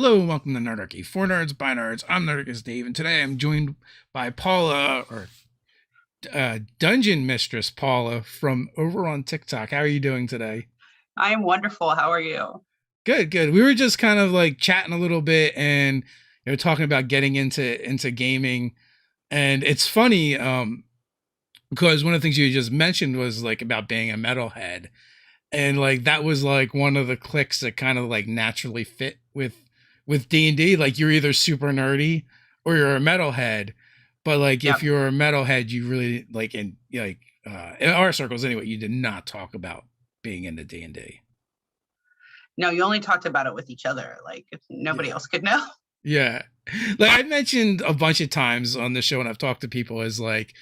Hello and welcome to Nerdarchy. For nerds, by nerds, I'm Nerdarchy Dave, and today I'm joined by Paula, or Dungeon Mistress Paula from over on TikTok. How are you doing today? I am wonderful. How are you? Good, good. We were just kind of like chatting a little bit and talking about getting into gaming, and it's funny because one of the things you just mentioned was like about being a metalhead, and like that was like one of the clicks that kind of like naturally fit with D&D. Like you're either super nerdy or you're a metalhead, but like if Yep. you're a metalhead, you really like in our circles anyway, you did not talk about being into D&D. No, you only talked about it with each other. Like nobody Yeah. else could know. Yeah. Like I mentioned a bunch of times on the show when I've talked to people is like,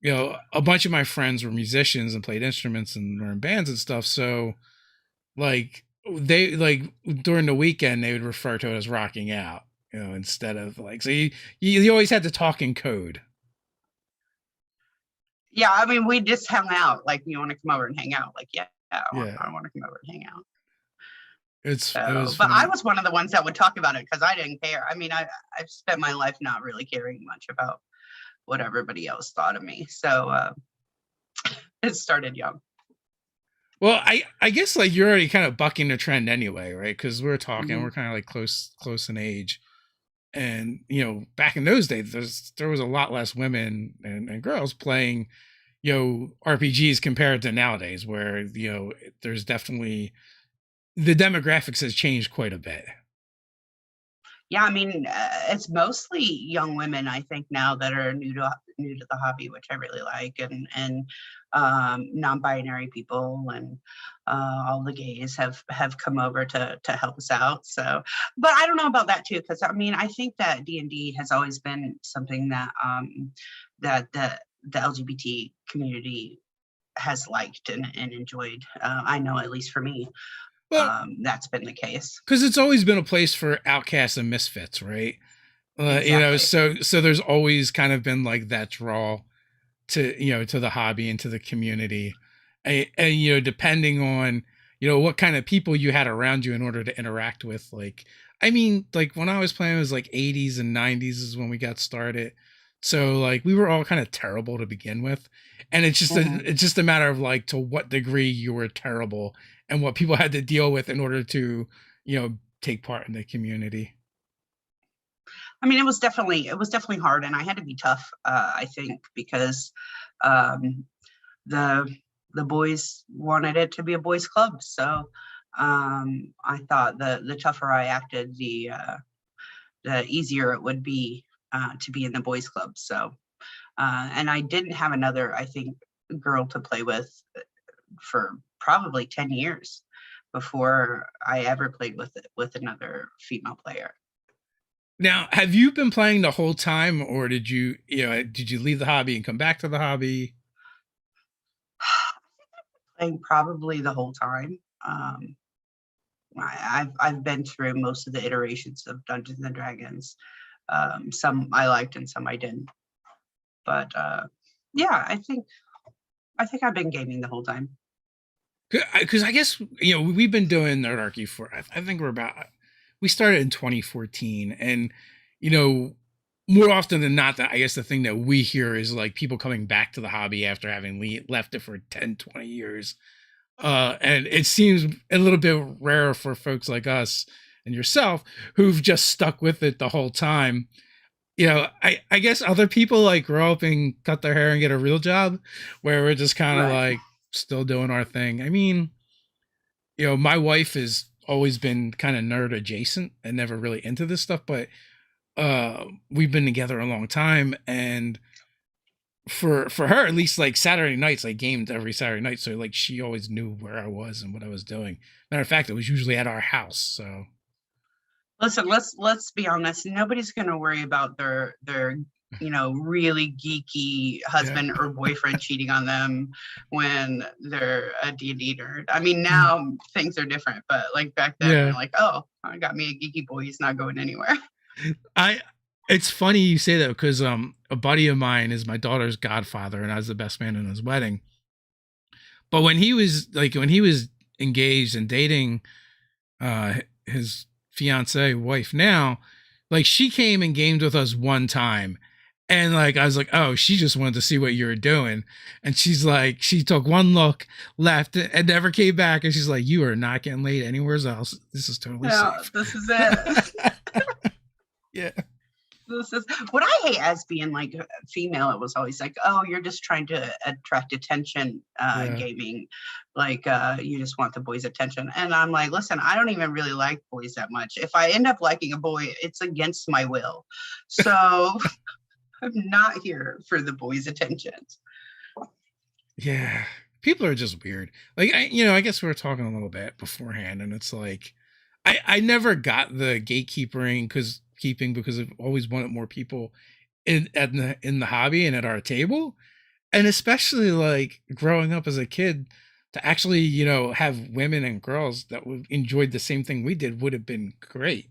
a bunch of my friends were musicians and played instruments and were in bands and stuff. So like they like during the weekend they would refer to it as rocking out, instead of like, so you always had to talk in code. Yeah, I mean, we just hung out. Like, you want to come over and hang out? Like, yeah, Yeah. I want to come over and hang out. It So, was but I funny. was one of the ones that would talk about it because I didn't care. I mean, I've spent my life not really caring much about what everybody else thought of me. So it started young. Well, I guess like you're already kind of bucking the trend anyway, right? Because we're talking, Hmm. we're kind of like close in age, and back in those days, there was a lot less women and girls playing, RPGs compared to nowadays, where there's definitely the demographics has changed quite a bit. Yeah, I mean, it's mostly young women, I think, now that are new to the hobby, which I really like, and non-binary people and all the gays have come over to help us out. So, but I don't know about that too, because I mean, I think that D&D has always been something that that the LGBT community has liked and enjoyed. I know, at least for me, Well, that's been the case. because it's always been a place for outcasts and misfits, right? Exactly. So there's always kind of been like that draw to the hobby and to the community, and depending on what kind of people you had around you in order to interact with. Like, I mean, like when I was playing, it was like 80s and 90s is when we got started. So like we were all kind of terrible to begin with, and Mhm. it's just a matter of like to what degree you were terrible and what people had to deal with in order to take part in the community. I mean, it was definitely hard, and I had to be tough. I think because um, the the boys wanted it to be a boys' club, so I thought the tougher I acted, the easier it would be to be in the boys' club. So, and I didn't have another, I think, girl to play with for probably 10 years before I ever played with another female player. Now, have you been playing the whole time, or did you leave the hobby and come back to the hobby? Playing probably the whole time. I've been through most of the iterations of Dungeons and Dragons. Some I liked and some I didn't. But yeah, I think I've been gaming the whole time. Because I guess we've been doing Nerdarchy for I think we started in 2014, and you know more often than not, that I guess the thing that we hear is like people coming back to the hobby after having left it for 10, 20 years. And it seems a little bit rare for folks like us and yourself who've just stuck with it the whole time. I guess other people like grow up and cut their hair and get a real job, where we're just kind of Right. like still doing our thing. I mean, my wife has always been kind of nerd adjacent and never really into this stuff, but we've been together a long time, and for her at least, like Saturday nights, I gamed every Saturday night, so like she always knew where I was and what I was doing. Matter of fact, it was usually at our house. So Listen, let's be honest. Nobody's going to worry about their really geeky yeah. husband or boyfriend cheating on them when they're a D&D nerd. I mean, now things are different, but like back then, they're Yeah. like, oh, I got me a geeky boy. He's not going anywhere. I It's funny you say that because a buddy of mine is my daughter's godfather, and I was the best man in his wedding. But when he was engaged and dating his fiance, wife now, like she came and gamed with us one time. And like I was like, oh, she just wanted to see what you were doing. And she's like, she took one look, left, and never came back. And she's like, you are not getting laid anywhere else. This is totally safe. This is it. Yeah. This is what I hate as being like female. It was always like, oh, you're just trying to attract attention, gaming. Like you just want the boys' attention. And I'm like, listen, I don't even really like boys that much. If I end up liking a boy, it's against my will. So I'm not here for the boys' attention. Yeah. People are just weird. Like, I guess we were talking a little bit beforehand, and it's like, I never got the gatekeeping because I've always wanted more people in the hobby and at our table. And especially like growing up as a kid to actually, have women and girls that enjoyed the same thing we did would have been great.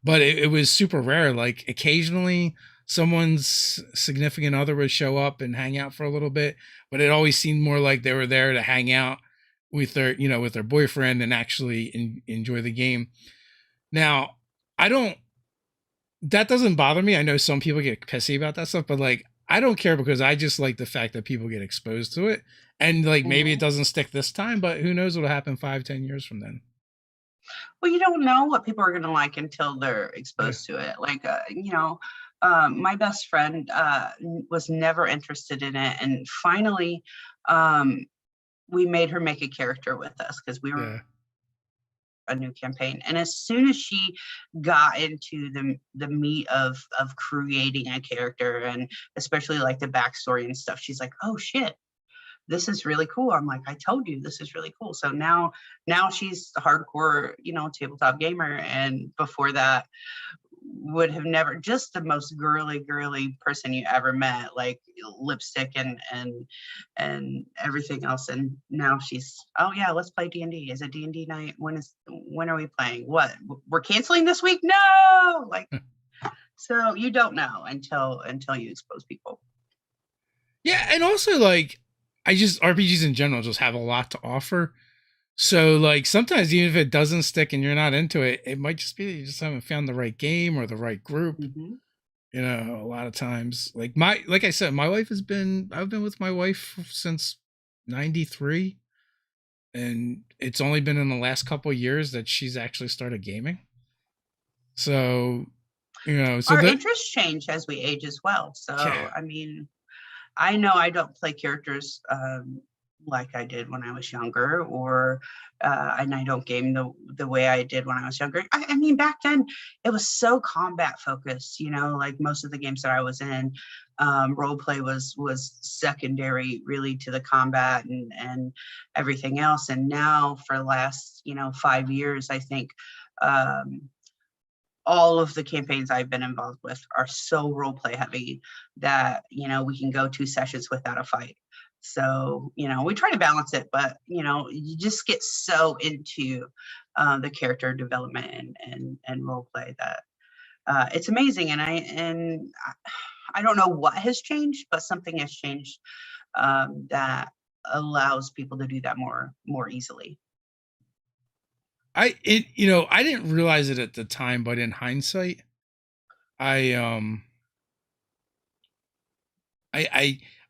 But it was super rare. Like occasionally someone's significant other would show up and hang out for a little bit, but it always seemed more like they were there to hang out with their boyfriend and actually enjoy the game. Now, that doesn't bother me. I know some people get pissy about that stuff, but like, I don't care because I just like the fact that people get exposed to it. And like, maybe it doesn't stick this time, but who knows what'll happen 5-10 years from then. Well, you don't know what people are going to like until they're exposed to it. Like, my best friend was never interested in it. And finally, we made her make a character with us because we were a new campaign. And as soon as she got into the meat of creating a character, and especially like the backstory and stuff, she's like, oh shit, this is really cool. I'm like, I told you this is really cool. So now she's a hardcore, tabletop gamer. And before that would have never, just the most girly person you ever met, like lipstick and everything else. And now she's, oh yeah, let's play D&D. Is it D&D night? When are we playing? What, we're canceling this week? No, like, so you don't know until you expose people. Yeah. And also like, RPGs in general just have a lot to offer. So like sometimes even if it doesn't stick and you're not into it, it might just be that you just haven't found the right game or the right group. A lot of times, like I said, I've been with my wife since 93, and it's only been in the last couple of years that she's actually started gaming. So, our interests change as we age as well. So, yeah. I mean, I know I don't play characters like I did when I was younger, or and I don't game the way I did when I was younger. I mean, back then it was so combat focused, like most of the games that I was in, roleplay was secondary really to the combat and everything else. And now for the last 5 years, I think all of the campaigns I've been involved with are so roleplay heavy that we can go 2 sessions without a fight. So, we try to balance it, but, you just get so into the character development and role play that it's amazing. And I don't know what has changed, but something has changed that allows people to do that more easily. I didn't realize it at the time, but in hindsight,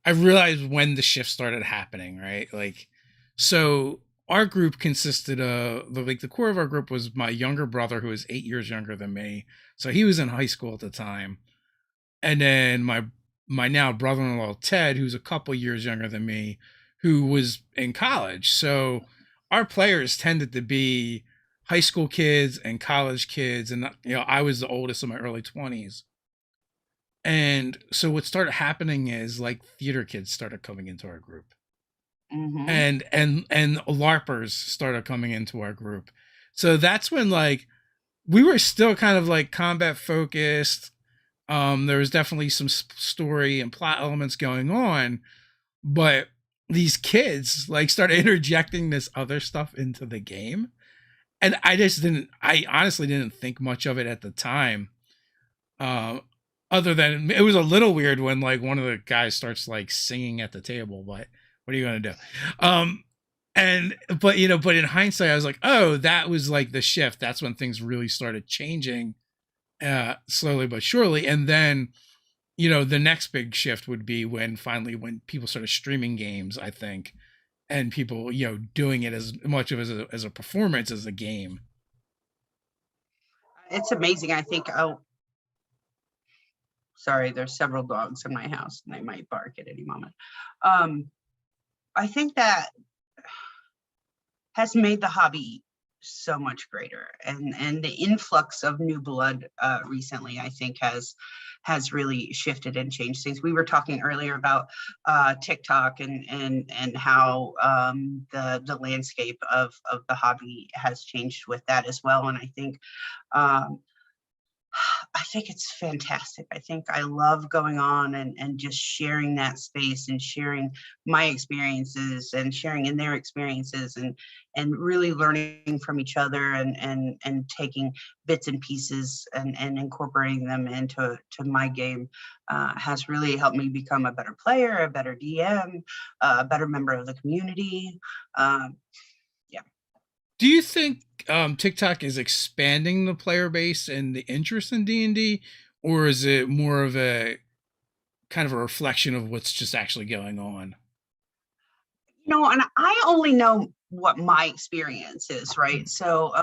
I realized when the shift started happening, right? Like, so our group consisted of the core of our group was my younger brother, who was 8 years younger than me. So he was in high school at the time. And then my now brother-in-law, Ted, who's a couple years younger than me, who was in college. So our players tended to be high school kids and college kids. And, I was the oldest in my early 20s. And so what started happening is like theater kids started coming into our group, and LARPers started coming into our group. So that's when like we were still kind of like combat focused. There was definitely some story and plot elements going on, but these kids like started interjecting this other stuff into the game. And I honestly didn't think much of it at the time. Other than it was a little weird when like one of the guys starts like singing at the table, but what are you going to do? And but but in hindsight, I was like, oh, that was like the shift. That's when things really started changing, slowly but surely. And then the next big shift would be when finally when people started streaming games, I think, and people doing it as much of as a performance as a game. It's amazing. I think, oh, sorry, there's several dogs in my house and they might bark at any moment. I think that has made the hobby so much greater, and the influx of new blood recently, I think, has really shifted and changed things. We were talking earlier about TikTok and how the landscape of the hobby has changed with that as well. And I think it's fantastic. I think I love going on and just sharing that space and sharing my experiences and sharing in their experiences and really learning from each other and taking bits and pieces and incorporating them into my game has really helped me become a better player, a better DM, a better member of the community. Yeah. Do you think TikTok is expanding the player base and the interest in D&D, or is it more of a kind of a reflection of what's just actually going on? And I only know what my experience is, right? So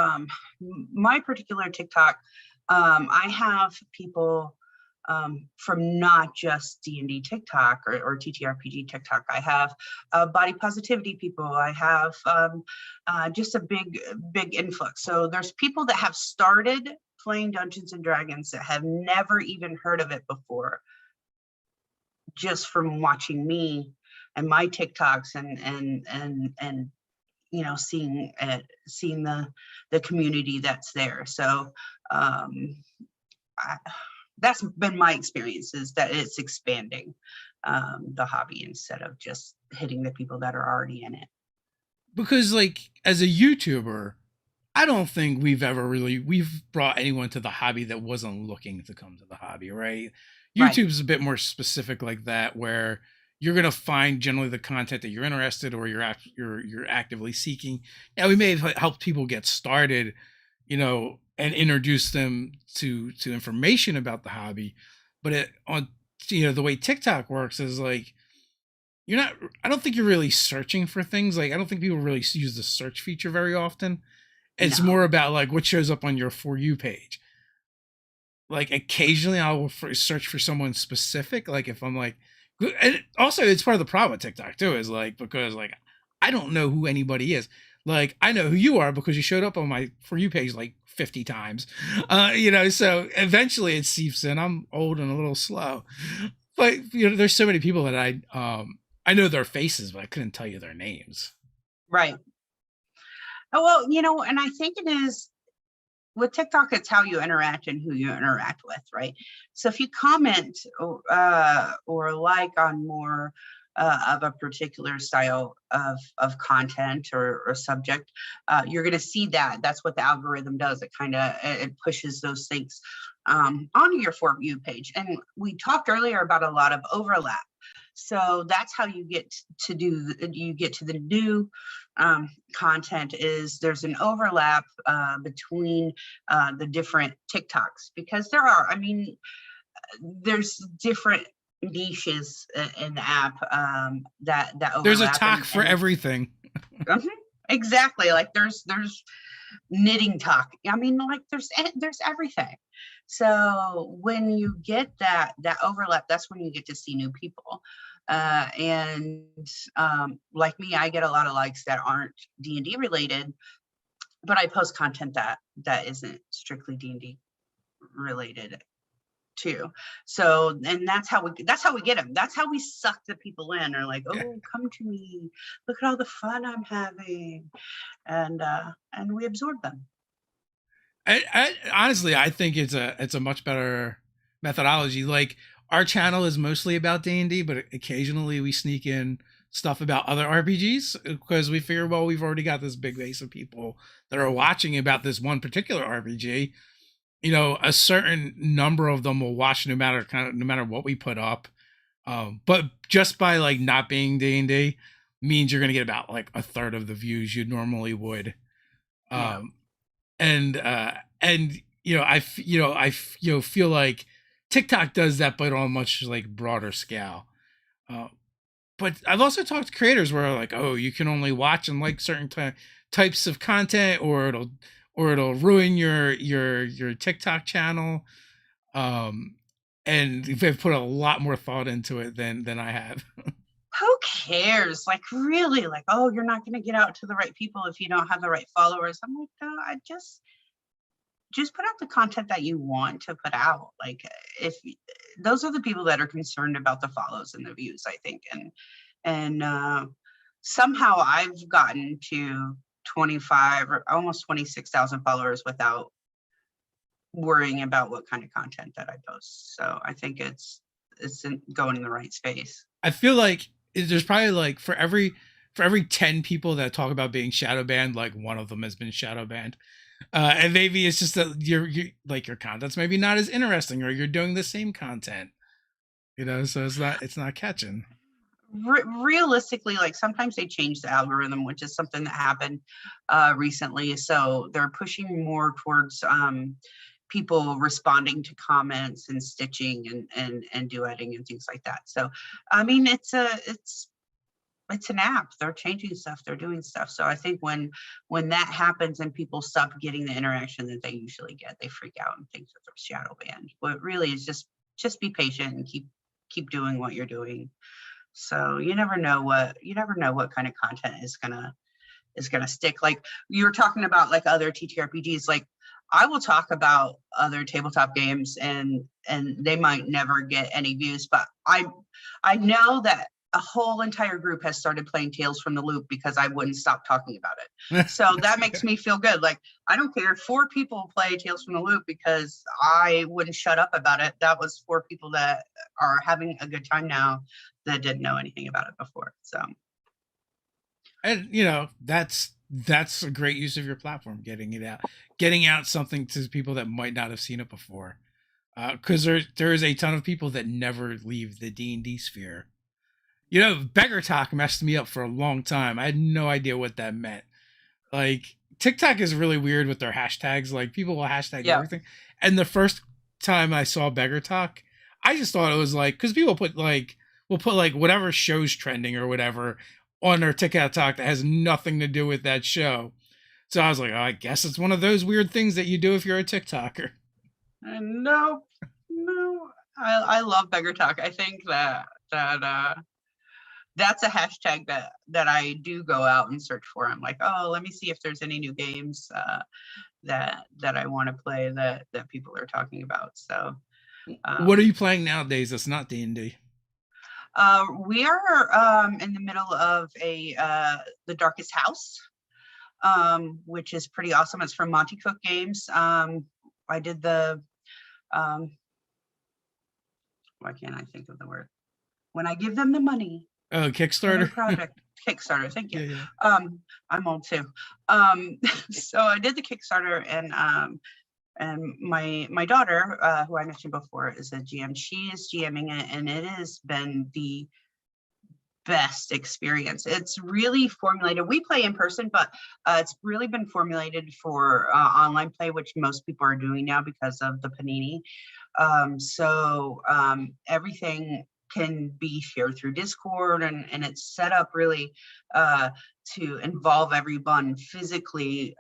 my particular TikTok, I have people from not just D&D TikTok or TTRPG TikTok. I have body positivity people. I have just a big influx. So there's people that have started playing Dungeons and Dragons that have never even heard of it before, just from watching me and my TikToks and seeing the community that's there. So that's been my experience, is that it's expanding the hobby instead of just hitting the people that are already in it. Because like as a YouTuber, I don't think we've brought anyone to the hobby that wasn't looking to come to the hobby, right? YouTube's a bit more specific like that, where you're gonna find generally the content that you're interested or you're actively seeking. Yeah, we may have helped people get started, and introduce them to information about the hobby, but the way TikTok works is like I don't think you're really searching for things. Like I don't think people really use the search feature very often. It's more about like what shows up on your For You page. Like occasionally I'll search for someone specific. Like if I'm like, and also it's part of the problem with TikTok too, is like, because like, I don't know who anybody is. Like I know who you are because you showed up on my For You page like 50 times, so eventually it seeps in. I'm old and a little slow, but there's so many people that I know their faces, but I couldn't tell you their names. Right. Oh, well, and I think it is with TikTok, it's how you interact and who you interact with, right? So if you comment or like on more of a particular style of content or subject, you're going to see that. That's what the algorithm does. It pushes those things onto your For You page. And we talked earlier about a lot of overlap. So that's how you get to the new content, is there's an overlap between the different TikToks, because there's different niches in the app that overlap. There's a talk for everything. Exactly. Like there's knitting talk. There's everything. So when you get that overlap, that's when you get to see new people. And like me, I get a lot of likes that aren't D&D related, but I post content that isn't strictly D&D related too. So, and that's how we get them. That's how we suck the people in. Or like, oh, come to me, look at all the fun I'm having, and we absorb them. I honestly, I think it's a much better methodology. Like our channel is mostly about D&D, but occasionally we sneak in stuff about other RPGs because we figure, well, we've already got this big base of people that are watching about this one particular RPG. A certain number of them will watch no matter what we put up. But just by like not being D&D, means you're going to get about like a third of the views you normally would. Yeah. And I feel like TikTok does that, but on a much like broader scale. Uh, but I've also talked to creators where like, oh, you can only watch and like certain types of content, or it'll ruin your TikTok channel. And they've put a lot more thought into it than I have. Who cares? Like, really? Like, oh, you're not going to get out to the right people if you don't have the right followers. I'm like, no, I just put out the content that you want to put out. Like, if those are the people that are concerned about the follows and the views, I think. And somehow I've gotten to 25 or almost 26,000 followers without worrying about what kind of content that I post. So I think it's going in the right space. I feel like there's probably like for every 10 people that talk about being shadow banned, like one of them has been shadow banned. And maybe it's just that your content's maybe not as interesting, or you're doing the same content, so it's not catching. Realistically, like sometimes they change the algorithm, which is something that happened recently. So they're pushing more towards people responding to comments and stitching and duetting and things like that. So I mean, it's an app. They're changing stuff, they're doing stuff. So I think when that happens and people stop getting the interaction that they usually get, they freak out and think that they're shadow banned. But really, it's just be patient and keep doing what you're doing. So you never know what kind of content is gonna stick. Like you were talking about like other TTRPGs, like I will talk about other tabletop games and they might never get any views, but I know that a whole entire group has started playing Tales from the Loop because I wouldn't stop talking about it. So that makes me feel good. Like, I don't care. 4 people play Tales from the Loop because I wouldn't shut up about it. That was 4 people that are having a good time now that didn't know anything about it before. So, and that's a great use of your platform, getting out something to people that might not have seen it before. Because there is a ton of people that never leave the D&D sphere. Beggar Talk messed me up for a long time. I had no idea what that meant. Like, TikTok is really weird with their hashtags. Like, people will hashtag everything. And the first time I saw Beggar Talk, I just thought it was like, because people will put like whatever show's trending or whatever on their TikTok that has nothing to do with that show. So I was like, oh, I guess it's one of those weird things that you do if you're a TikToker. No, I love Beggar Talk. I think that that's a hashtag that I do go out and search for. I'm like, oh, let me see if there's any new games that I want to play that people are talking about. So, what are you playing nowadays that's not D&D? We are in the middle of the Darkest House, which is pretty awesome. It's from Monty Cook Games. I did the why can't I think of the word? When I give them the money. Oh, Kickstarter project. Kickstarter, thank you. Yeah. I'm old too. So I did the Kickstarter, and my daughter, who I mentioned before, is a GM. She is GMing it, and it has been the best experience. It's really formulated. We play in person, but it's really been formulated for online play, which most people are doing now because of the Panini. So everything can be shared through Discord, and it's set up really to involve everyone physically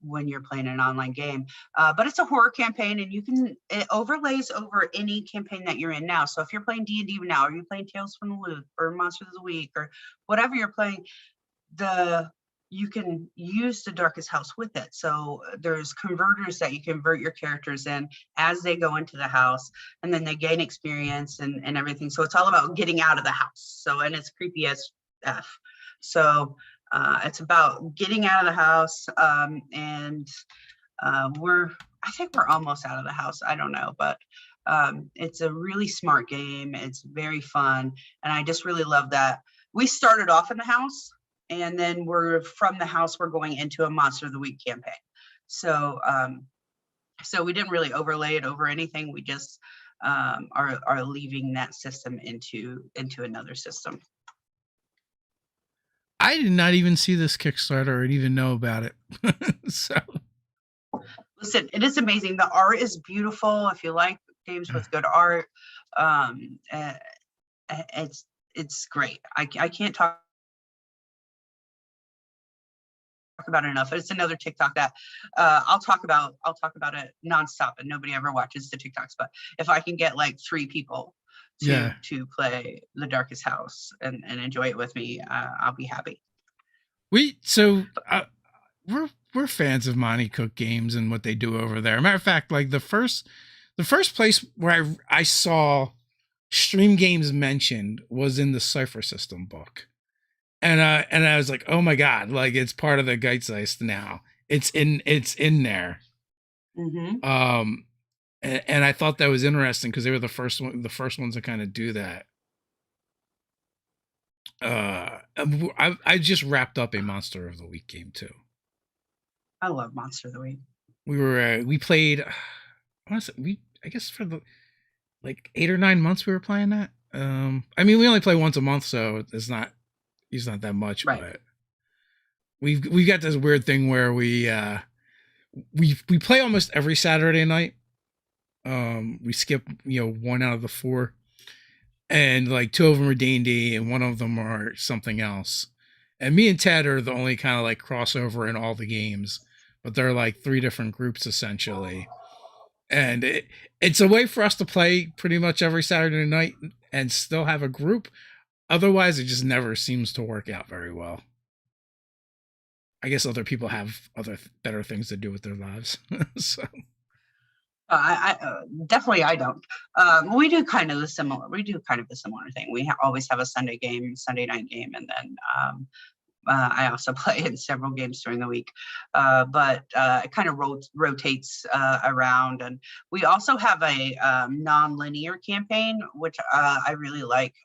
when you're playing an online game. But it's a horror campaign, and it overlays over any campaign that you're in now. So if you're playing D&D now, or you're playing Tales from the Loop or Monsters of the Week or whatever you're playing, you can use the Darkest House with it. So there's converters that you convert your characters in as they go into the house, and then they gain experience and everything. So it's all about getting out of the house. So, and it's creepy as F. So it's about getting out of the house. And I think we're almost out of the house. I don't know, but it's a really smart game. It's very fun. And I just really love that. We started off in the house, and then from the house, we're going into a Monster of the Week campaign. So, so we didn't really overlay it over anything. We just are leaving that system into another system. I did not even see this Kickstarter or even know about it. So Listen, it is amazing. The art is beautiful. If you like games with good art, um, uh, it's great. I can't talk about it enough. It's another TikTok that I'll talk about it nonstop, and nobody ever watches the TikToks. But if I can get like 3 people yeah, to play The Darkest House and enjoy it with me, I'll be happy. we're fans of Monty Cook Games and what they do over there. Matter of fact, like the first place where I saw Stream Games mentioned was in the Cipher System book. And I was like, oh my god, like it's part of the Geizgeist now. It's in there. Mm-hmm. And I thought that was interesting because they were the first ones to kind of do that. I just wrapped up a Monster of the Week game too. I love Monster of the Week. We played. I guess for the like 8 or 9 months we were playing that. I mean we only play once a month, so it's not that much, right. But we've got this weird thing where we play almost every Saturday night. We skip 1 out of the 4, and like 2 of them are D&D and 1 of them are something else. And me and Ted are the only kind of like crossover in all the games, but they're like 3 different groups essentially. And it's a way for us to play pretty much every Saturday night and still have a group. Otherwise, it just never seems to work out very well. I guess other people have other better things to do with their lives. So I definitely I don't. We do kind of the similar. We do kind of a similar thing. We always have a Sunday night game, and then I also play in several games during the week. But it kind of rotates around, and we also have a non-linear campaign, which I really like.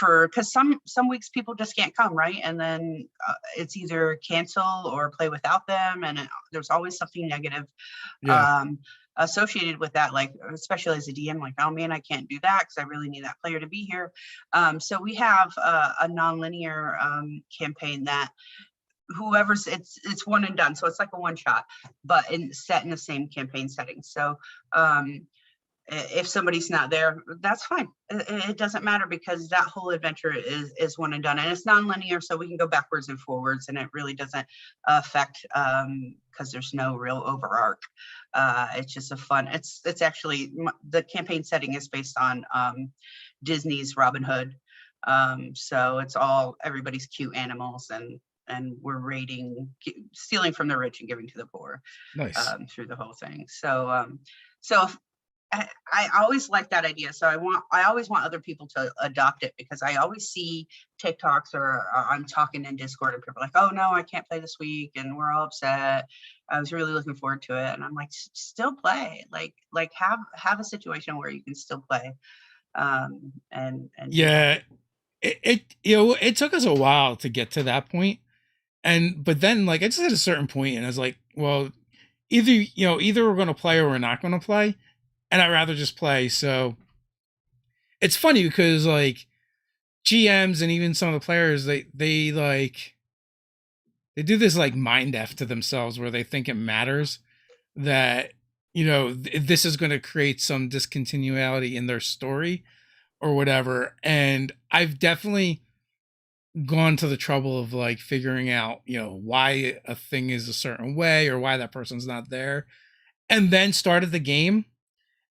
Because some weeks people just can't come, right? And then it's either cancel or play without them, and there's always something negative. yeah. Associated with that, like especially as a DM, like, oh man, I can't do that because I really need that player to be here. So we have a non-linear campaign that whoever's it's one and done, so it's like a one shot, but set in the same campaign setting. So if somebody's not there, that's fine. It doesn't matter because that whole adventure is one and done, and it's non-linear, so we can go backwards and forwards, and it really doesn't affect because there's no real overarch. It's just a fun. It's actually the campaign setting is based on Disney's Robin Hood, so it's all everybody's cute animals, and we're stealing from the rich and giving to the poor. Nice. Through the whole thing. So I always like that idea. So I always want other people to adopt it, because I always see TikToks or I'm talking in Discord and people are like, oh no, I can't play this week, and we're all upset. I was really looking forward to it, and I'm like, still play, like have a situation where you can still play. And yeah, it took us a while to get to that point, but then like I just hit a certain point, and I was like, well, either we're going to play or we're not going to play. And I'd rather just play. So it's funny because like GMs and even some of the players, they do this like mind F to themselves where they think it matters that, this is going to create some discontinuity in their story or whatever. And I've definitely gone to the trouble of like figuring out, why a thing is a certain way or why that person's not there, and then started the game.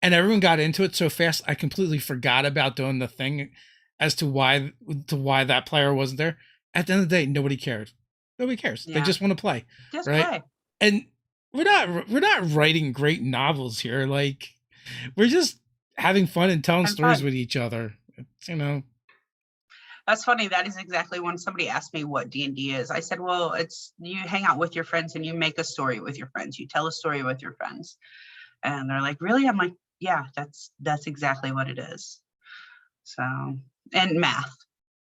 And everyone got into it so fast, I completely forgot about doing the thing as to why that player wasn't there. At the end of the day, nobody cared. Nobody cares. Yeah. They just want to play. Just right? Play. And we're not writing great novels here. Like we're just having fun and telling stories with each other. That's funny. That is exactly when somebody asked me what D&D is. I said, well, it's you hang out with your friends and you make a story with your friends. You tell a story with your friends. And they're like, really? I'm like, yeah, that's exactly what it is. So, and math.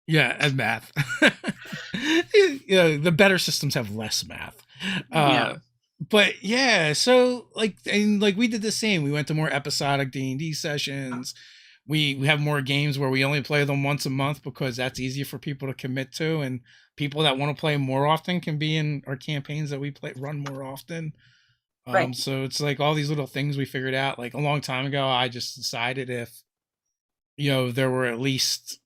Yeah, and math. The better systems have less math. Yeah. But yeah, so like we did the same. We went to more episodic D&D sessions. We have more games where we only play them once a month because that's easier for people to commit to, and people that want to play more often can be in our campaigns that we run more often. Right. So it's like all these little things we figured out. Like a long time ago, I just decided if, there were at least,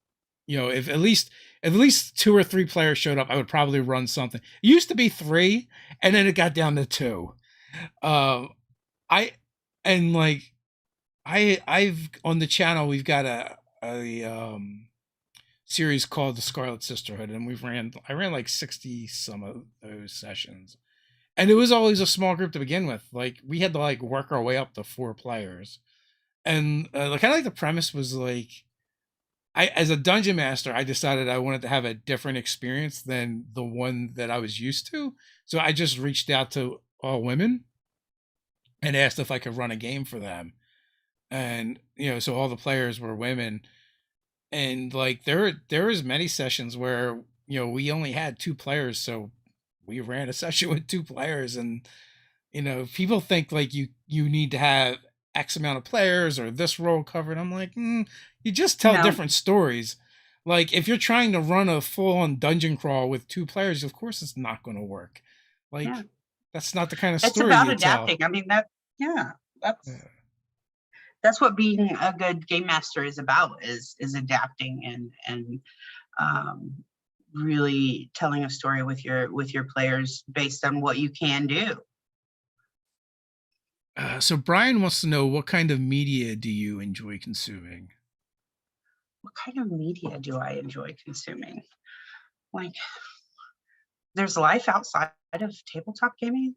if at least 2 or 3 players showed up, I would probably run something. It used to be 3, and then it got down to 2. I've on the channel, we've got a series called the Scarlet Sisterhood, and I ran like 60 some of those sessions. And it was always a small group to begin with. Like we had to like work our way up to 4 players. And kind of like the premise was like, as a dungeon master, I decided I wanted to have a different experience than the one that I was used to. So I just reached out to all women and asked if I could run a game for them. And, so all the players were women. And like there was many sessions where, we only had 2 players. So we ran a session with 2 players, and, people think like you need to have X amount of players or this role covered. I'm like, you just tell different stories. Like if you're trying to run a full-on dungeon crawl with 2 players, of course it's not going to work. Like that's not the kind of story it's about you adapting. tell. I mean that's what being a good game master is about, is adapting and really telling a story with your players based on what you can do. So Brian wants to know, what kind of media do you enjoy consuming? What kind of media do I enjoy consuming? Like, there's life outside of tabletop gaming.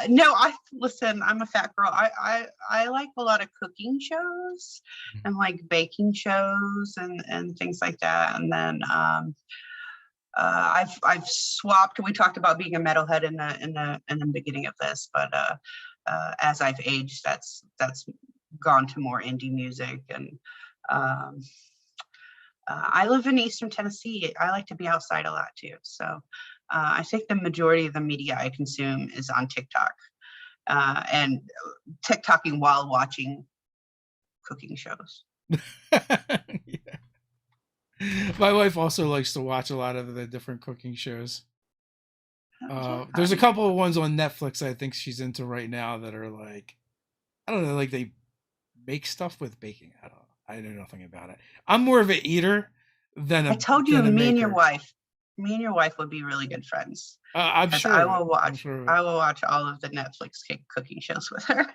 No, listen, I'm a fat girl. I like a lot of cooking shows and like baking shows and things like that. And then I've swapped. We talked about being a metalhead in the beginning of this, but as I've aged, that's gone to more indie music. And I live in Eastern Tennessee. I like to be outside a lot too. So I think the majority of the media I consume is on TikTok, and TikToking while watching cooking shows. Yeah. My wife also likes to watch a lot of the different cooking shows. There's a couple of ones on Netflix I think she's into right now that are like, I don't know, like they make stuff with baking. I know nothing about it. I'm more of an eater than a. I told you, me and your wife would be really good friends. I'm sure. I will watch all of the Netflix cooking shows with her.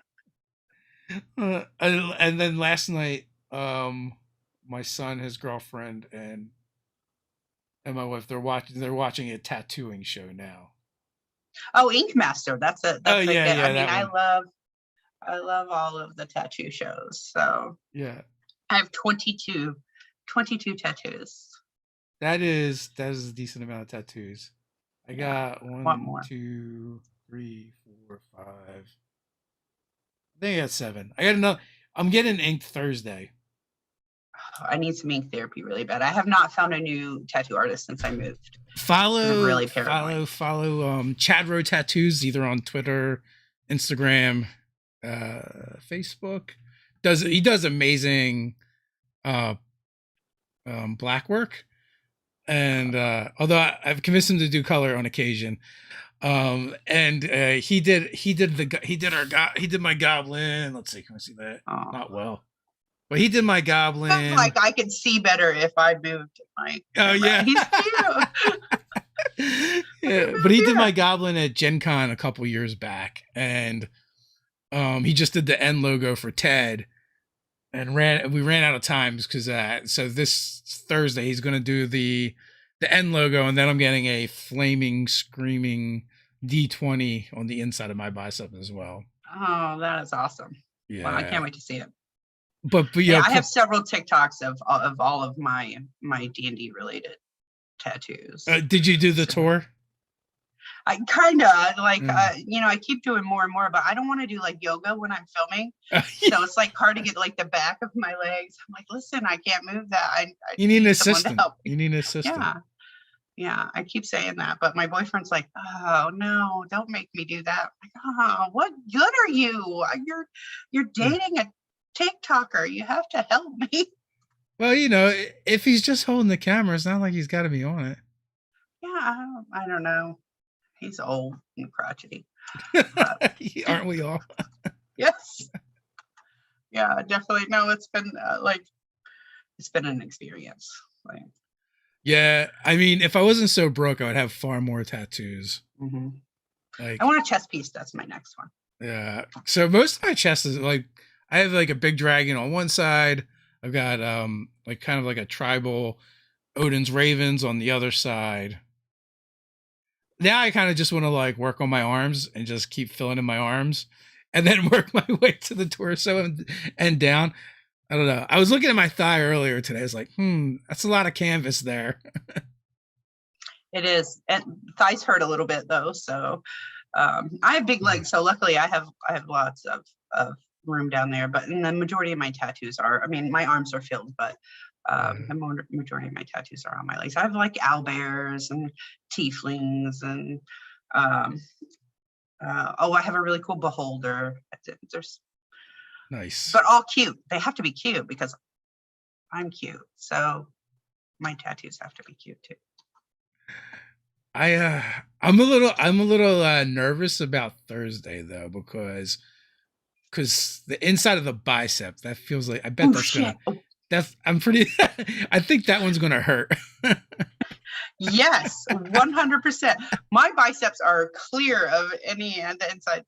And then last night, my son, his girlfriend, and my wife, they're watching a tattooing show now. Oh, Ink Master. That's it. Yeah. I mean, I love all of the tattoo shows. So yeah, I have 22 tattoos. That is a decent amount of tattoos. I got 1, 2, 3, 4, 5. I think I got 7. I got another. I'm getting inked Thursday. I need some ink therapy really bad. I have not found a new tattoo artist since I moved. Follow really Chadro Tattoos either on Twitter, Instagram, Facebook. He does amazing black work. And although I've convinced him to do color on occasion, and he did my goblin. Let's see, can I see that? Oh. Not well, but he did my goblin. Like I could see better if I moved. Like, oh yeah, he's cute. Yeah, but he did my goblin at Gen Con a couple years back, and he just did the N logo for Ted. And we ran out of times because so this Thursday he's going to do the N logo, and then I'm getting a flaming, screaming D20 on the inside of my bicep as well. Oh, that is awesome! Yeah, well, I can't wait to see it. But yeah, I have several TikToks of all of my D&D related tattoos. Did you do the tour? I kind of like, I keep doing more and more, but I don't want to do like yoga when I'm filming. So it's like hard to get like the back of my legs. I'm like, listen, I can't move that. You need an assistant. You need an assistant. Yeah. I keep saying that, but my boyfriend's like, oh no, don't make me do that. I'm like, oh, what good are you? You're dating a TikToker. You have to help me. Well, if he's just holding the camera, it's not like he's got to be on Yeah, I don't know. He's old and crotchety. it. Aren't we all? Yes. Yeah, definitely. No, it's been it's been an experience. Like, Yeah, I mean, if I wasn't so broke, I would have far more tattoos. mm-hmm. Like, I want a chess piece. That's my next one. yeah. So most of my chest is like, I have like a big dragon on one side. I've got like kind of like a tribal Odin's ravens on the other side. Now I kind of just want to like work on my arms and just keep filling in my arms, and then work my way to the torso and down. I don't know. I was looking at my thigh earlier today. I was like, that's a lot of canvas there. It is, and thighs hurt a little bit though. So I have big legs, so luckily I have lots of room down there. But the majority of my tattoos are, I mean, my arms are filled, but the majority of my tattoos are on my legs. I have like owlbears and tieflings, and I have a really cool beholder. There's Nice, but all cute. They have to be cute because I'm cute, so my tattoos have to be cute too. I'm a little nervous about Thursday though, because the inside of the bicep, that feels like, I bet I'm pretty I think that one's gonna hurt. Yes, 100%. My biceps are clear of any, and the inside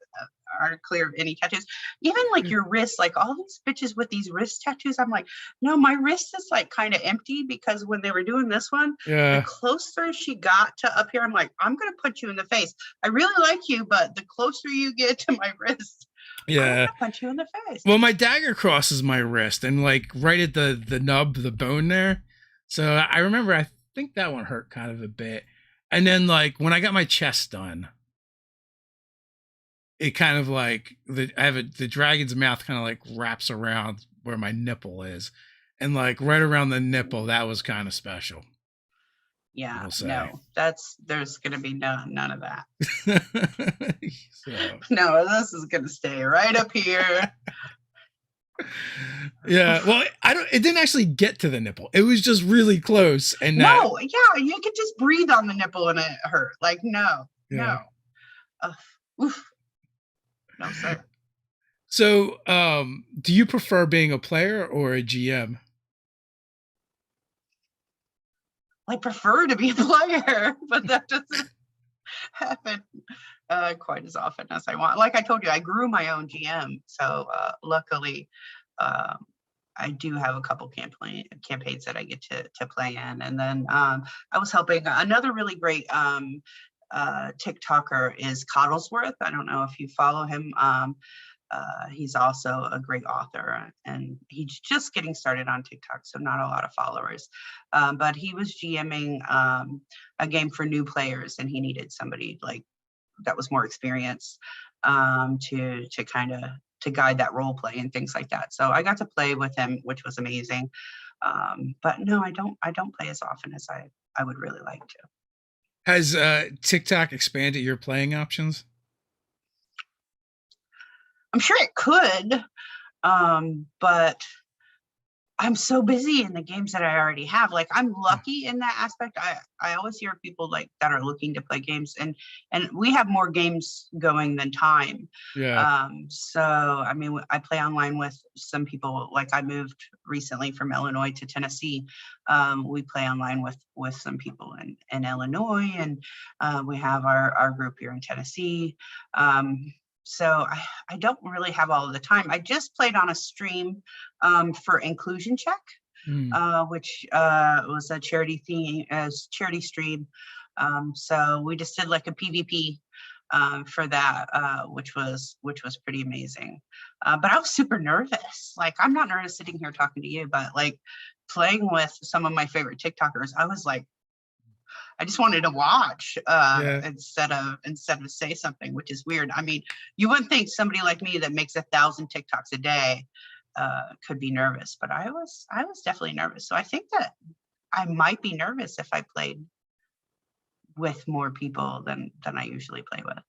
are clear of any tattoos. Even like your wrists, like all these bitches with these wrist tattoos, I'm like, no, my wrist is like kind of empty, because when they were doing this one, Yeah. the closer she got to up here, I'm like, I'm gonna punch you in the face. I really like you, but the closer you get to my wrist, I'm gonna punch you in the face. Well, my dagger crosses my wrist and like right at the nub, the bone there. So I remember, I think that one hurt kind of a bit. And then like when I got my chest done, it kind of like the dragon's mouth kind of like wraps around where my nipple is, and like right around the nipple, that was kind of special. Yeah, no, there's gonna be none of that. So. No, this is gonna stay right up here. Yeah, well, it didn't actually get to the nipple. It was just really close. And no, yeah, you could just breathe on the nipple and it hurt. Like, no. Oof. No, sir. So, do you prefer being a player or a GM? I prefer to be a player, but that doesn't happen quite as often as I want. Like I told you, I grew my own GM, so luckily I do have a couple campaigns that I get to play in. And then I was helping another really great TikToker is Coddlesworth. I don't know if you follow him. He's also a great author, and he's just getting started on TikTok, so not a lot of followers. But he was GMing a game for new players, and he needed somebody like that was more experienced to kind of to guide that role play and things like that. So I got to play with him, which was amazing. But no, I don't play as often as I would really like to. Has TikTok expanded your playing options? I'm sure it could, but I'm so busy in the games that I already have. Like, I'm lucky in that aspect. I always hear people like that are looking to play games, and we have more games going than time. Yeah. So I mean, I play online with some people. Like, I moved recently from Illinois to Tennessee. We play online with some people in Illinois, and we have our group here in Tennessee. So I don't really have all of the time. I just played on a stream for Inclusion Check, which was a charity stream. So we just did like a PvP for that, which was pretty amazing. But I was super nervous. Like, I'm not nervous sitting here talking to you, but like playing with some of my favorite TikTokers, I was like, I just wanted to watch instead of say something, which is weird. I mean, you wouldn't think somebody like me that makes 1,000 TikToks a day could be nervous, but I was definitely nervous. So I think that I might be nervous if I played with more people than I usually play with.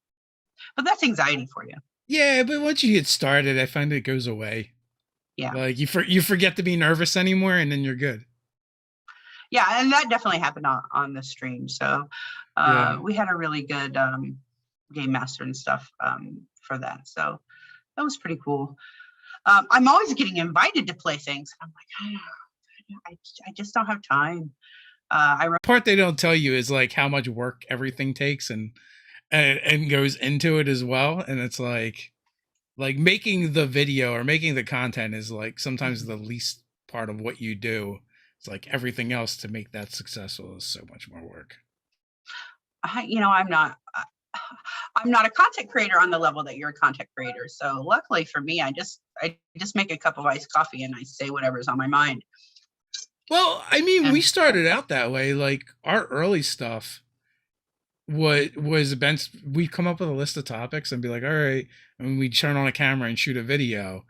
But that's anxiety for you. Yeah, but once you get started, I find it goes away. Yeah. Like you forget to be nervous anymore, and then you're good. Yeah, and that definitely happened on the stream. So Yeah. we had a really good game master and stuff for that. So that was pretty cool. I'm always getting invited to play things. I'm like, I just don't have time. Part they don't tell you is like how much work everything takes and goes into it as well. And it's like making the video or making the content is like sometimes the least part of what you do. It's like everything else to make that successful is so much more work. I'm not a content creator on the level that you're a content creator. So luckily for me, I just make a cup of iced coffee and I say whatever's on my mind. Well, I mean, we started out that way. Like our early stuff was events. We'd come up with a list of topics and be like, all right, and we'd turn on a camera and shoot a video,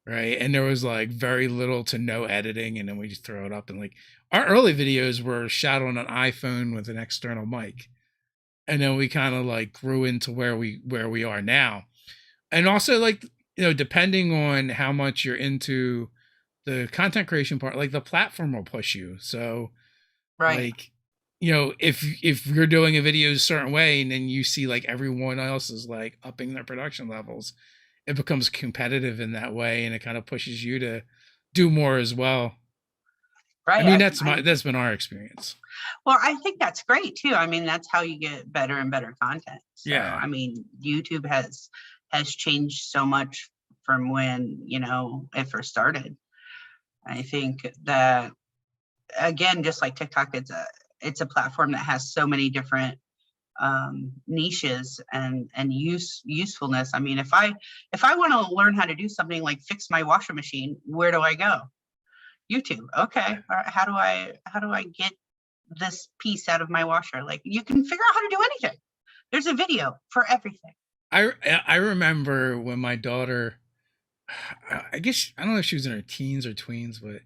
right? And there was like very little to no editing, and then we just throw it up. And like our early videos were shot on an iPhone with an external mic, and then we kind of like grew into where we are now. And also, like, depending on how much you're into the content creation part, like the platform will push you. So right. like, if you're doing a video a certain way and then you see like everyone else is like upping their production levels, it becomes competitive in that way, and it kind of pushes you to do more as well. Right. I mean, that's been our experience. Well, I think that's great too. I mean, that's how you get better and better content. So, Yeah. I mean, YouTube has changed so much from when, it first started. I think that, again, just like TikTok, it's a platform that has so many different niches and usefulness. I mean, if I want to learn how to do something like fix my washer machine, where do I go? YouTube. Okay. All right, how do I get this piece out of my washer? Like, you can figure out how to do anything. There's a video for everything. I remember when my daughter, I guess, I don't know if she was in her teens or tweens, but in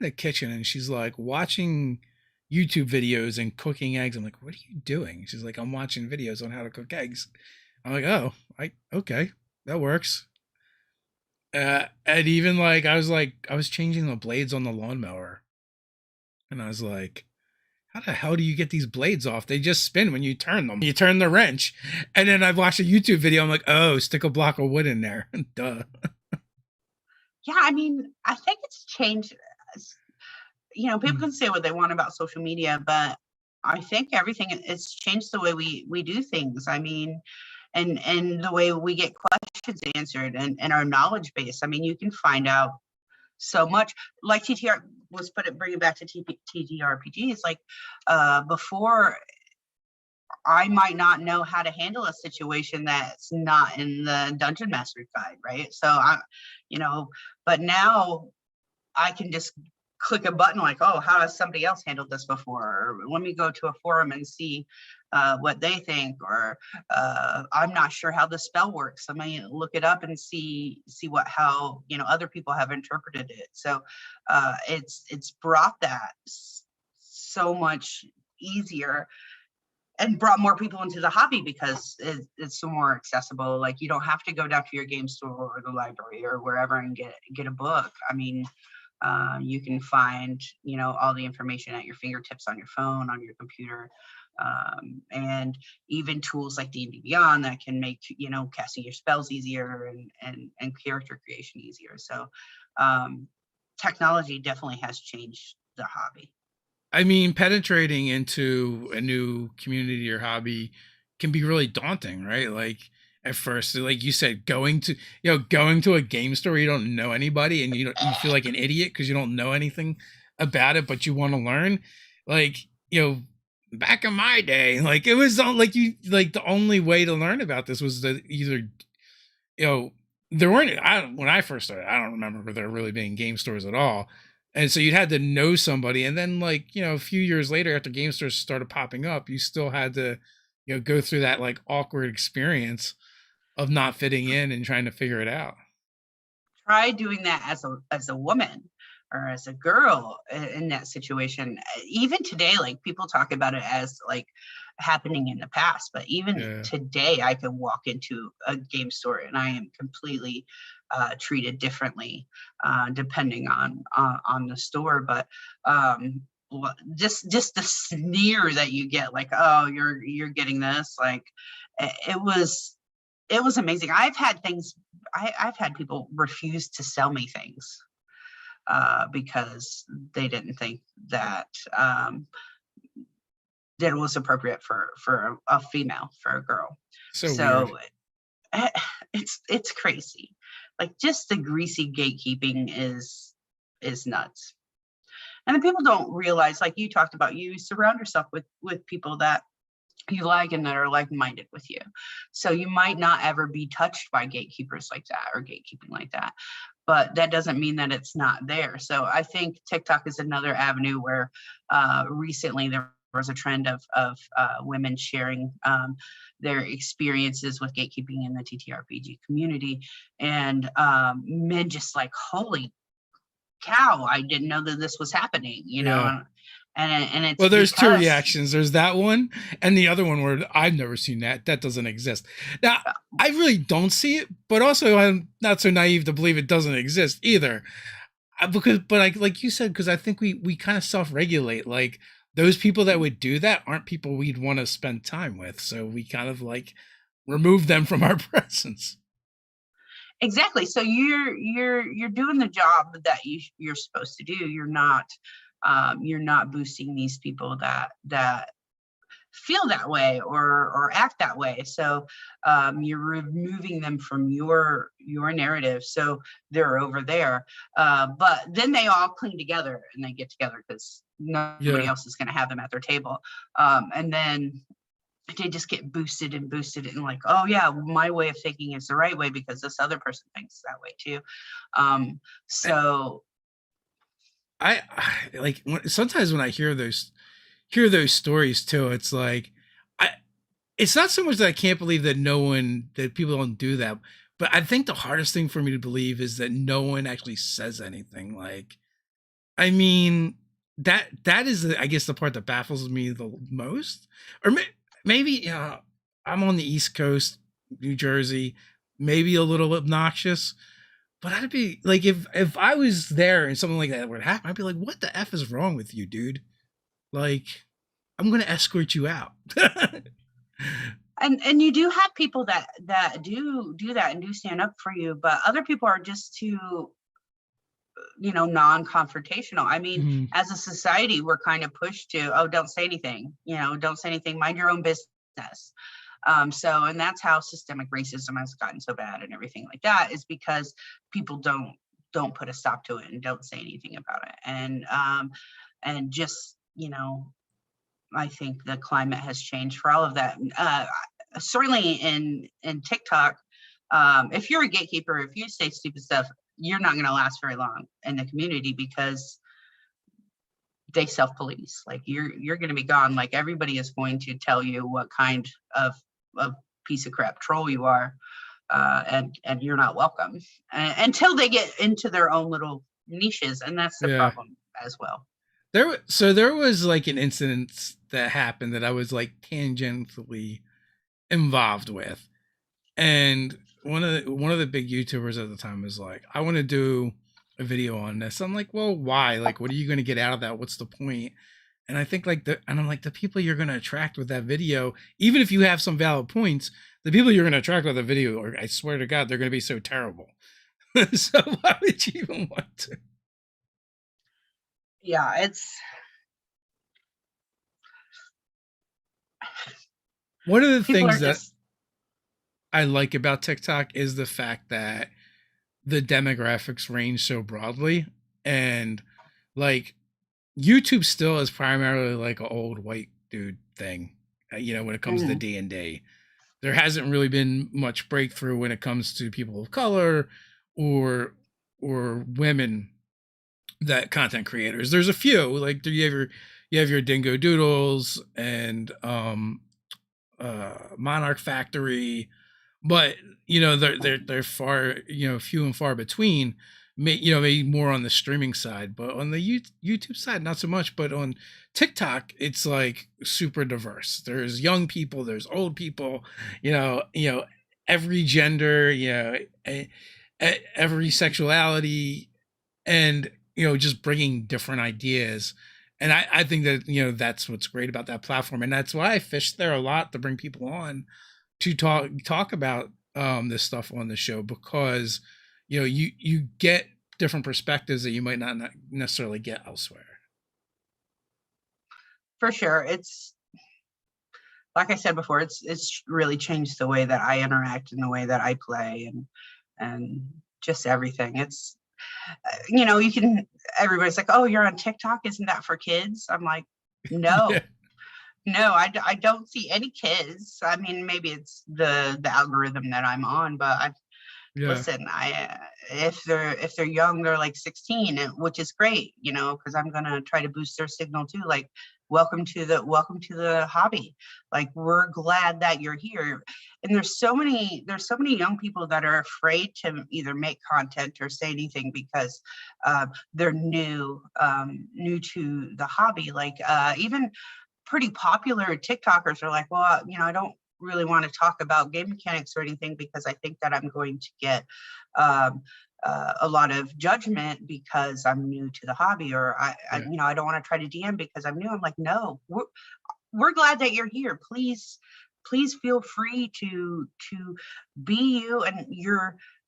the kitchen, and she's like watching YouTube videos and cooking eggs. I'm like, what are you doing? She's like, I'm watching videos on how to cook eggs. I'm like, oh, okay, that works. And even like I was changing the blades on the lawnmower, and I was like, how the hell do you get these blades off? They just spin when you turn them. You turn the wrench. And then I've watched a YouTube video. I'm like, oh, stick a block of wood in there. Duh. Yeah, I mean, I think it's changed. People can say what they want about social media, but I think everything it's changed the way we do things. I mean, and the way we get questions answered and our knowledge base. I mean, you can find out so much. Like TTR, bring it back to TTRPG. It's like before, I might not know how to handle a situation that's not in the Dungeon Master Guide, right? So but now I can just click a button like, oh, how has somebody else handled this before? Or let me go to a forum and see what they think. Or I'm not sure how the spell works. I mean, look it up and see how other people have interpreted it. So it's brought that so much easier and brought more people into the hobby because it's so more accessible. Like, you don't have to go down to your game store or the library or wherever and get a book. I mean, you can find, all the information at your fingertips on your phone, on your computer, and even tools like D&D Beyond that can make, casting your spells easier and character creation easier. So technology definitely has changed the hobby. I mean, penetrating into a new community or hobby can be really daunting, right? Like at first, like you said, going to a game store, you don't know anybody, and you feel like an idiot because you don't know anything about it, but you want to learn. Like, back in my day, like it was like the only way to learn about this was to either, there weren't. When I first started, I don't remember there really being game stores at all. And so you had to know somebody. And then like, a few years later after game stores started popping up, you still had to, go through that like awkward experience of not fitting in and trying to figure it out. Try doing that as a woman or as a girl in that situation. Even today, like people talk about it as like happening in the past, but even Yeah. today I can walk into a game store and I am completely treated differently depending on the store. But just the sneer that you get, like, oh, you're getting this, like, it was amazing. I've had things, I've had people refuse to sell me things because they didn't think that that it was appropriate for a female, for a girl. So weird. So it's crazy. Like, just the greasy gatekeeping is nuts. And then people don't realize, like you talked about, you surround yourself with people that you like and that are like-minded with you. So you might not ever be touched by gatekeepers like that or gatekeeping like that, but that doesn't mean that it's not there. So I think TikTok is another avenue where recently there was a trend of women sharing their experiences with gatekeeping in the TTRPG community, and men just like, holy cow, I didn't know that this was happening, you know. Yeah. And it's, Well, there's two because reactions. There's that one and the other one where I've never seen that. That doesn't exist. Now, I really don't see it, but also I'm not so naive to believe it doesn't exist either. But like you said, because I think we kind of self-regulate. Like, those people that would do that aren't people we'd want to spend time with. So we kind of like remove them from our presence. exactly. So you're doing the job that you're supposed to do. You're not boosting these people that feel that way or act that way. So you're removing them from your narrative, so they're over there. But then they all cling together and they get together because nobody else is going to have them at their table. And then they just get boosted and like, oh yeah, my way of thinking is the right way because this other person thinks that way too. So I like sometimes when I hear those stories too, it's like, it's not so much that I can't believe that people don't do that, but I think the hardest thing for me to believe is that no one actually says anything. Like, I mean, that is I guess the part that baffles me the most. Or maybe I'm on the East Coast, New Jersey, maybe a little obnoxious, but I'd be like, if I was there and something like that would happen, I'd be like, what the F is wrong with you, dude? Like, I'm gonna escort you out. and you do have people that do that and do stand up for you, but other people are just too, non-confrontational. I mean, as a society, we're kind of pushed to, oh, don't say anything, don't say anything, mind your own business. So, and that's how systemic racism has gotten so bad and everything like that, is because people don't put a stop to it and don't say anything about it. And just, I think the climate has changed for all of that. Certainly in TikTok, if you're a gatekeeper, if you say stupid stuff, you're not going to last very long in the community because they self-police. Like, you're going to be gone. Like, everybody is going to tell you what kind of piece of crap troll you are, and you're not welcome until they get into their own little niches, and that's the problem as well. There was like an incident that happened that I was like tangentially involved with, and one of the big YouTubers at the time was like, I want to do a video on this. I'm like, well, why? Like, what are you going to get out of that? What's the point? And I think the people you're going to attract with that video, even if you have some valid points, the people you're going to attract with the video, or I swear to God, they're going to be so terrible. So why would you even want to? Yeah, it's one of the things that I like about TikTok is the fact that the demographics range so broadly, and like, YouTube still is primarily like an old white dude thing, when it comes to D&D. There hasn't really been much breakthrough when it comes to people of color or women, that content creators. There's a few, like, you have your Dingo Doodles and Monarch Factory, but they're far, few and far between. maybe more on the streaming side, but on the YouTube side, not so much. But on TikTok, it's like super diverse. There's young people, there's old people, every gender, every sexuality, and just bringing different ideas. And I think that that's what's great about that platform, and that's why I fish there a lot to bring people on to talk about this stuff on the show, because you get different perspectives that you might not necessarily get elsewhere. For sure. It's like I said before, it's really changed the way that I interact and the way that I play and just everything. It's everybody's like, oh, you're on TikTok, isn't that for kids? I'm like, no. Yeah. No, I don't see any kids. I mean, maybe it's the algorithm that I'm on, but listen, if they're young, they're like 16, which is great, because I'm gonna try to boost their signal too. Like, welcome to the hobby. Like, we're glad that you're here. And there's so many young people that are afraid to either make content or say anything because they're new to the hobby. Like, even pretty popular TikTokers are like, well, I don't really want to talk about game mechanics or anything because I think that I'm going to get a lot of judgment because I'm new to the hobby, or I don't want to try to DM because I'm new. I'm like, no, we're glad that you're here. Please feel free to be you, and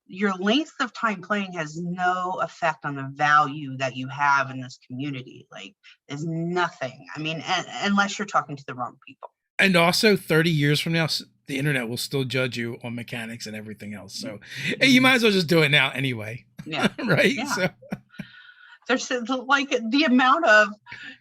your length of time playing has no effect on the value that you have in this community. Like, there's nothing. I mean, unless you're talking to the wrong people. And also 30 years from now, the internet will still judge you on mechanics and everything else. So hey, you might as well just do it now anyway. Yeah. Right. Yeah. So there's like the amount of,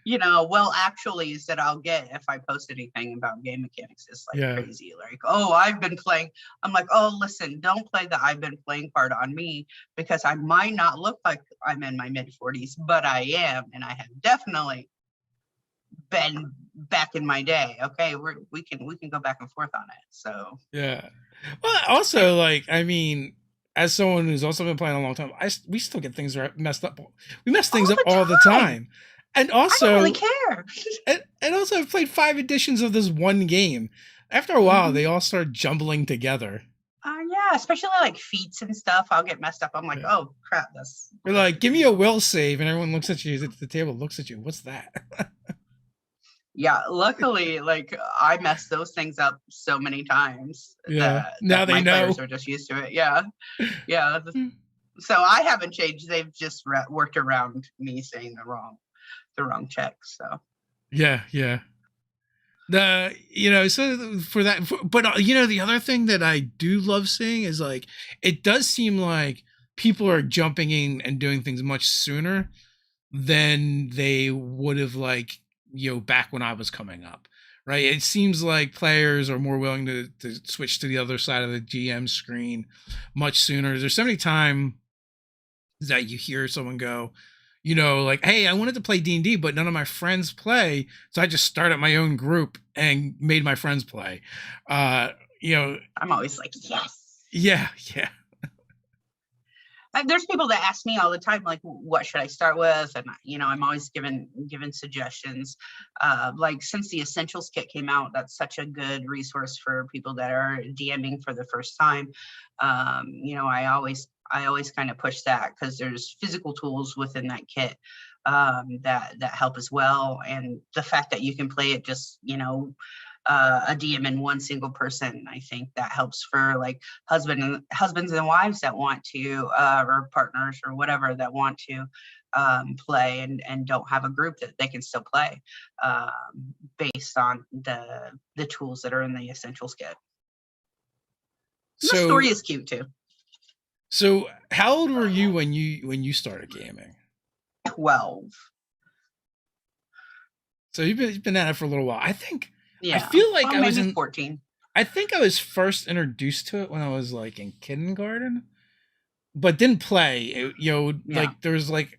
actuallys that I'll get if I post anything about game mechanics is like crazy. Like, oh, I've been playing. I'm like, oh, listen, don't play the I've been playing part on me, because I might not look like I'm in my mid 40s, but I am. And I have definitely been back in my day. Okay, we can go back and forth on it. So yeah. Well, also, like, I mean, as someone who's also been playing a long time, we still get things messed up. We mess things up all the time. And also, I don't really care. and also, I've played 5 editions of this one game. After a while, they all start jumbling together. Yeah, especially like feats and stuff. I'll get messed up. I'm like, oh crap, that's. We're like, give me a will save, and everyone looks at you at the table, looks at you. What's that? Yeah, luckily, like, I messed those things up so many times. Yeah, now they know. Players are just used to it. Yeah. So I haven't changed. They've just worked around me saying the wrong check. So. Yeah. So for that, but the other thing that I do love seeing is, like, it does seem like people are jumping in and doing things much sooner than they would have, like, back when I was coming up, right? It seems like players are more willing to switch to the other side of the GM screen much sooner. There's so many times that you hear someone go, like, hey, I wanted to play D&D, but none of my friends play, so I just started my own group and made my friends play. I'm always like, yes. Yeah. There's people that ask me all the time, like, what should I start with? And, I'm always given suggestions. Like, since the Essentials kit came out, that's such a good resource for people that are DMing for the first time. I always kind of push that, because there's physical tools within that kit that help as well. And the fact that you can play it just, a DM in one single person, I think that helps for, like, husbands and wives that want to, or partners or whatever, that want to play and don't have a group, that they can still play based on the tools that are in the Essentials kit. So, the story is cute too. So how old were you when you started gaming? 12. So you've been at it for a little while. I think. Yeah. I feel like I was 14. I think I was first introduced to it when I was, like, in kindergarten, but didn't play. Like, there was like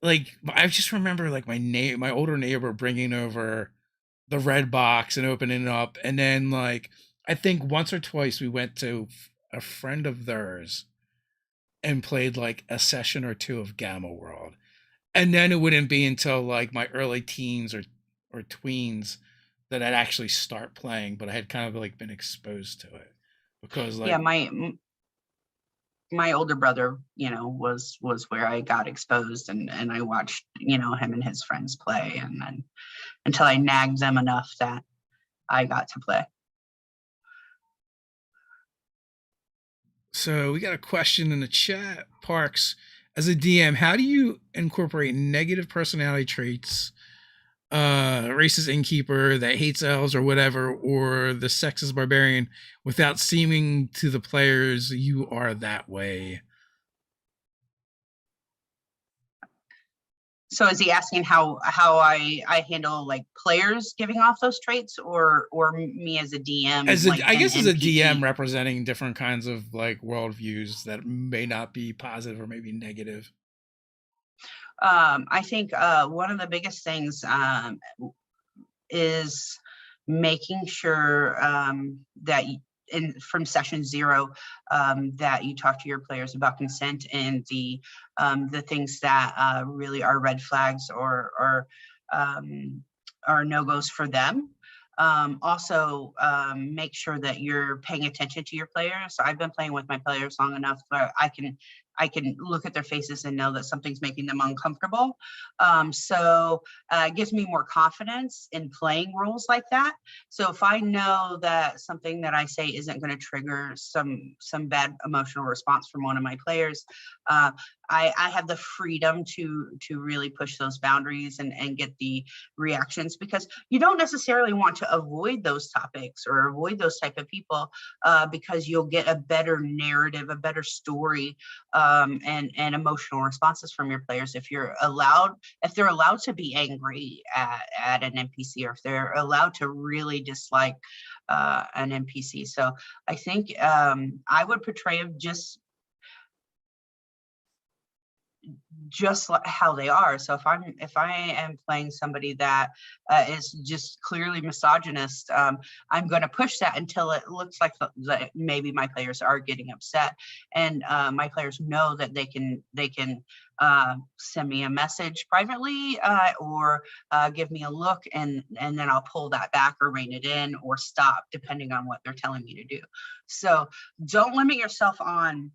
I just remember, like, my older neighbor bringing over the red box and opening it up, and then, like, I think once or twice we went to a friend of theirs, and played like a session or two of Gamma World. And then it wouldn't be until like my early teens or tweens that I'd actually start playing, but I had kind of like been exposed to it because Yeah, like my older brother, was where I got exposed, and I watched, him and his friends play, and then until I nagged them enough that I got to play. so we got a question in the chat. Parks, as a DM, how do you incorporate negative personality traits, racist innkeeper that hates elves or whatever, or the sexist barbarian without seeming to the players you are that way? So is he asking how I handle like players giving off those traits, or me as a DM, As like I an guess as a DM NPC? representing different kinds of like worldviews that may not be positive or maybe negative. I think one of the biggest things is making sure that from session 0, that you talk to your players about consent and the things that really are red flags or are no-goes for them. Also, make sure that you're paying attention to your players. So I've been playing with my players long enough where I can look at their faces and know that something's making them uncomfortable. So it gives me more confidence in playing roles like that. So if I know that something that I say isn't going to trigger some bad emotional response from one of my players, I have the freedom to really push those boundaries and get the reactions, because you don't necessarily want to avoid those topics or avoid those type of people, because you'll get a better narrative, a better story, and emotional responses from your players if they're allowed to be angry at an NPC, or if they're allowed to really dislike an NPC. So I think I would portray just like how they are. So if I am playing somebody that is just clearly misogynist, I'm going to push that until it looks like that maybe my players are getting upset, and my players know that they can send me a message privately, or give me a look, and then I'll pull that back or rein it in or stop, depending on what they're telling me to do. So don't limit yourself on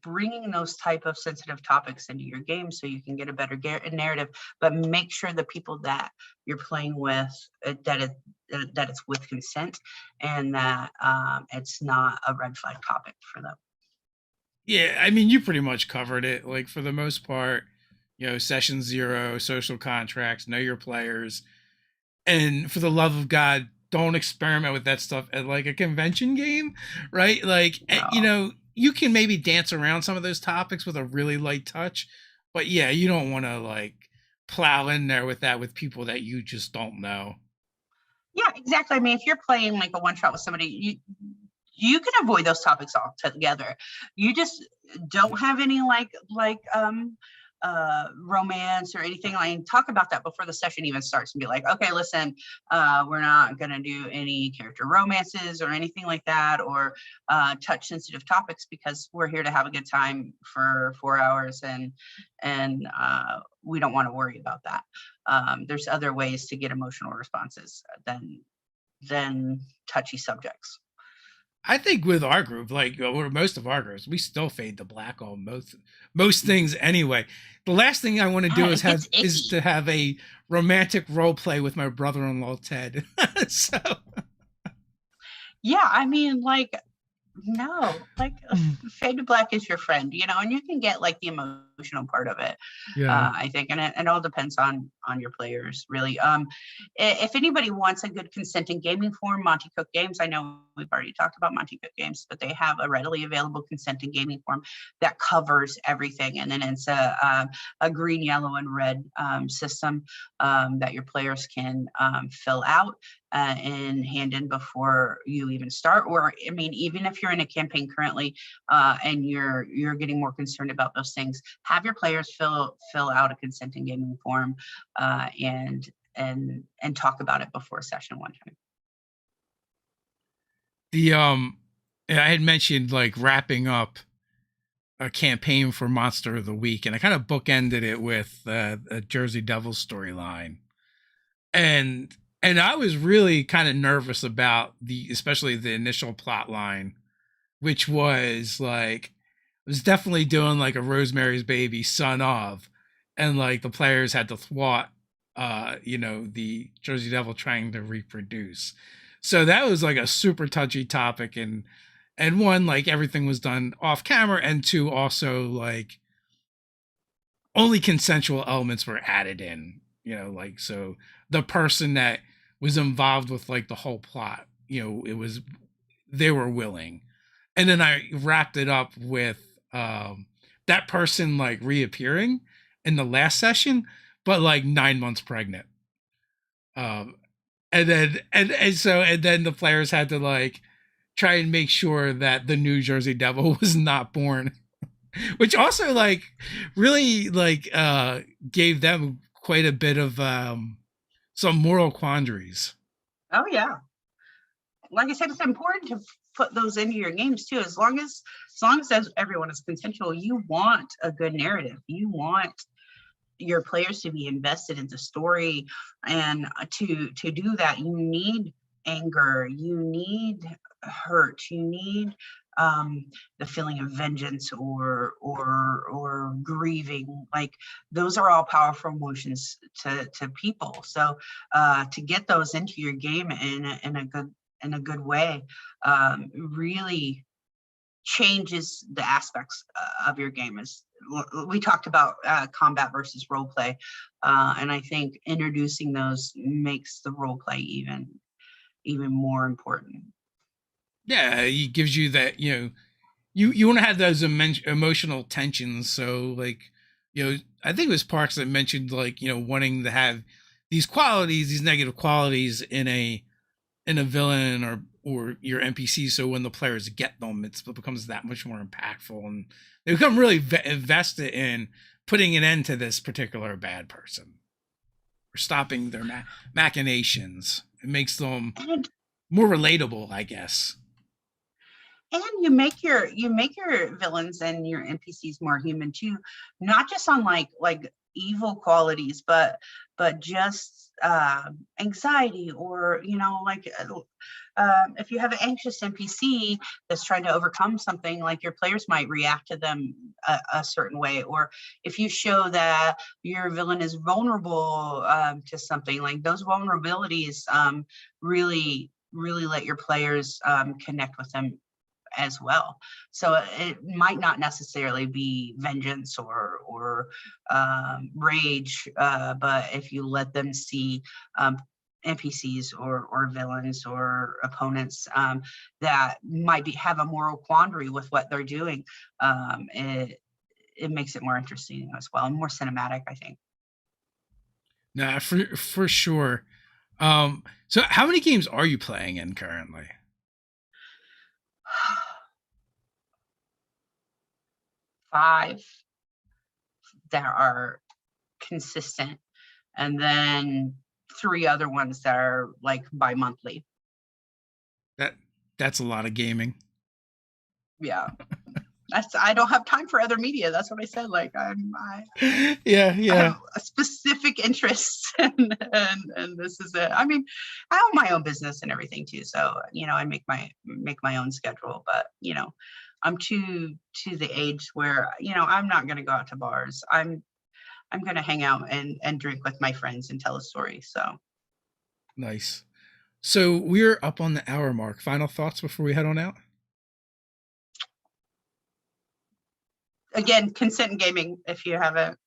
bringing those type of sensitive topics into your game so you can get a better narrative, but make sure the people that you're playing with, that it's with consent, and that it's not a red flag topic for them. Yeah, I mean, you pretty much covered it. Like for the most part, session 0, social contracts, know your players, and for the love of God, don't experiment with that stuff at like a convention game, right? Like, you can maybe dance around some of those topics with a really light touch, but yeah, you don't want to like plow in there with that with people that you just don't know. Yeah, exactly. I mean, if you're playing like a one shot with somebody, you can avoid those topics altogether. You just don't have any like romance or anything. Like, talk about that before the session even starts, and be like, okay, listen, we're not going to do any character romances or anything like that, or touch sensitive topics, because we're here to have a good time for 4 hours, and we don't want to worry about that. There's other ways to get emotional responses than touchy subjects. I think with our group, like or most of our groups, we still fade to black on most things anyway. The last thing I want to do is to have a romantic role play with my brother-in-law Ted. So yeah, I mean, like, no, like fade to black is your friend, and you can get like the emotional part of it. yeah. I think, and it all depends on your players, really. If anybody wants a good consenting gaming forum, Monty Cook Games, I know we've already talked about Monty Cook Games, but they have a readily available consenting gaming forum that covers everything, and then it's a green, yellow, and red system that your players can fill out and hand in before you even start. Or, I mean, even if you're in a campaign currently and you're getting more concerned about those things, have your players fill out a consenting gaming form and talk about it before session one time. The I had mentioned like wrapping up a campaign for Monster of the Week, and I kind of bookended it with a Jersey Devils storyline, and I was really kind of nervous about especially the initial plot line, which was like was definitely doing like a Rosemary's Baby, son of, and like the players had to thwart, the Jersey Devil trying to reproduce. So that was like a super touchy topic, and one, like everything was done off camera, and two, also like only consensual elements were added in, like so the person that was involved with like the whole plot, they were willing. And then I wrapped it up with that person like reappearing in the last session, but like 9 months pregnant. And then the players had to like try and make sure that the new Jersey Devil was not born, which also like really like gave them quite a bit of some moral quandaries. Oh yeah, like I said, it's important to put those into your games too. As long as everyone is consensual, you want a good narrative. You want your players to be invested in the story, and to do that, you need anger, you need hurt, you need the feeling of vengeance or grieving. Like those are all powerful emotions to people. So to get those into your game in a good way really changes the aspects of your game. As we talked about combat versus role play, and I think introducing those makes the role play even more important. Yeah, it gives you that, you want to have those emotional tensions. So like, I think it was Parks that mentioned like, wanting to have these qualities, these negative qualities in a villain or your NPC, so when the players get them, it becomes that much more impactful, and they become really invested in putting an end to this particular bad person or stopping their machinations. It makes them more relatable, I guess. And you make your villains and your NPCs more human too, not just on like evil qualities, but just anxiety, or if you have an anxious NPC that's trying to overcome something, like your players might react to them a certain way. Or if you show that your villain is vulnerable to something, like those vulnerabilities really let your players connect with them as well. So it might not necessarily be vengeance or rage, but if you let them see NPCs or villains or opponents that might have a moral quandary with what they're doing, it makes it more interesting as well, and more cinematic, I think. Nah, for sure. So how many games are you playing in currently? 5 that are consistent, and then 3 other ones that are like bi-monthly. That's a lot of gaming. Yeah. I don't have time for other media. That's what I said. Like I have a specific interest, and this is it. I mean, I own my own business and everything too, so I make my own schedule. But I'm to the age where I'm not going to go out to bars. I'm going to hang out and drink with my friends and tell a story. So nice. So we're up on the hour mark. Final thoughts before we head on out? Again, consent in gaming. If you haven't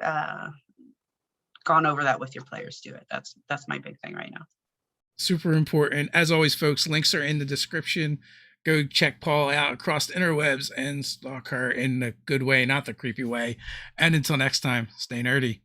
gone over that with your players, do it. That's my big thing right now. Super important. As always, folks, links are in the description. Go check Paul out across the interwebs and stalk her in the good way, not the creepy way. And until next time, stay nerdy.